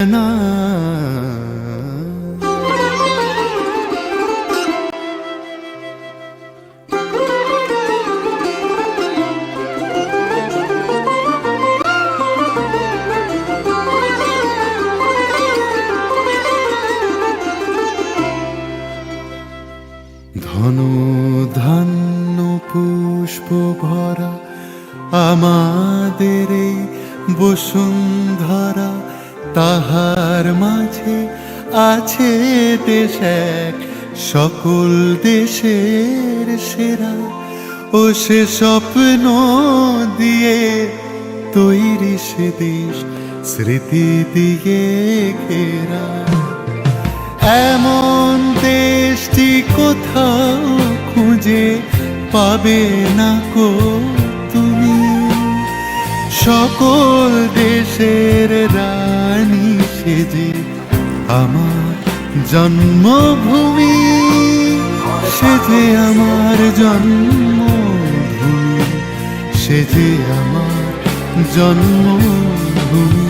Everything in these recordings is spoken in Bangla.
না। ধন ধান্য পুষ্প ভরা আমাদের এই বসুন্ধরা, তাহার মাঝে আছে দেশ এক সকল দেশের সেরা। ও সে স্বপ্ন দিয়ে তৈরি সে দেশ স্মৃতি দিয়ে ঘেরা। এমন দেশটি কোথাও খুঁজে পাবে না কো তুমি। সকল দেশের রানী সেজে আমার জন্মভূমি, সেজে আমার জন্মভূমি, সেজে আমার জন্মভূমি।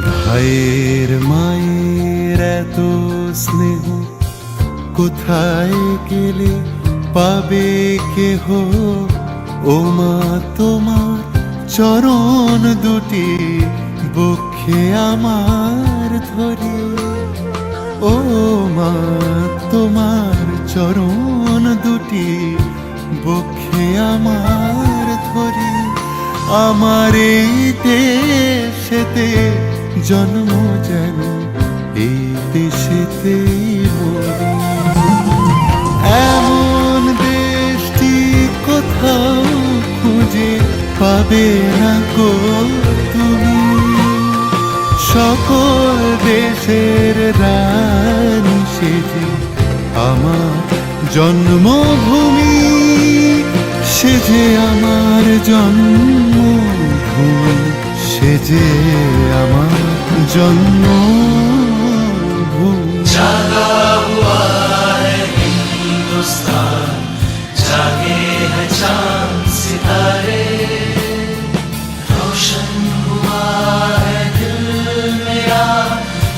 ভাইয়ের মায়ের এত স্নেহ কোথায় গেলে পাবে কেহ। ও মা তোমার চরণ দুটি বক্ষে আমার ধরে। ও মা তোমার চরণ দুটি বক্ষে আমার ধরে। আমার এই দেশেতে জন্ম যেন এই দেশেতেই মরি। এমন দেশটি কোথাও খুঁজে পাবে না গো তুমি। সকল দেশের রানী সেজে আমার জন্মভূমি, সেজে আমার জন্মভূমি, সেজে আমার জন্মভূমি। जागा हुआ है हिंदुस्तान, जागे हैं चांद सितारे, रोशन हुआ है दिल मेरा,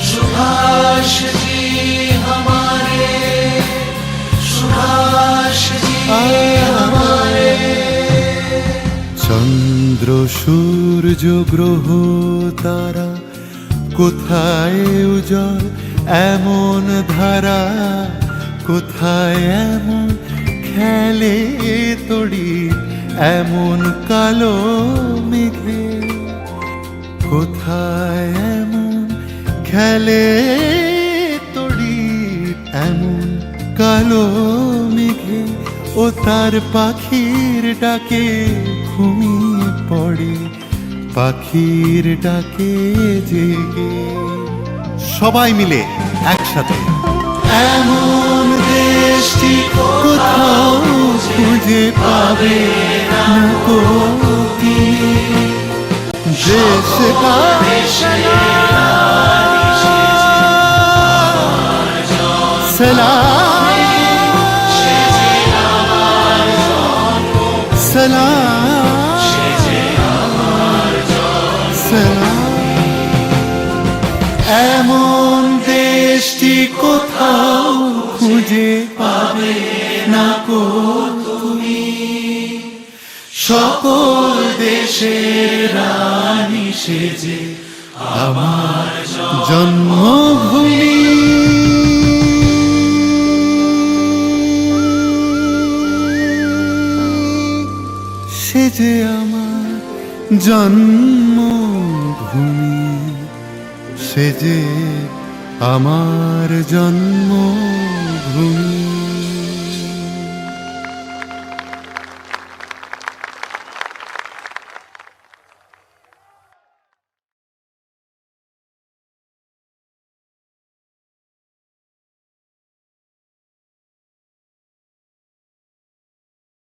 सुभाष जी हमारे, सुभाष जी हमारे। চন্দ্র সূর্য গ্রহ তারা কোথায় উজ্জ্বল এমন ধারা, কোথায় এমন খেলে তড়ি এমন কালো মেঘে। কোথায় এমন খেলে তড়ি এমন কালো মেঘে। ও তার পাখির ডাকে ঘুমিয়ে পড়ে, পাখির ডাকে জেগে। সবাই মিলে একসাথে এমন দেশটি কোথাও খুঁজে পাবে না কো তুমি। দেশ का सलाम सलाम सलाम। এমন দেশটি কোথাও খুঁজে পাবে না কো তুমি। সকল দেশের রানী সেজে আমার জন্মভূমি, সেজে আমার জন্মভূমি, সেজে আমার জন্মভূমি।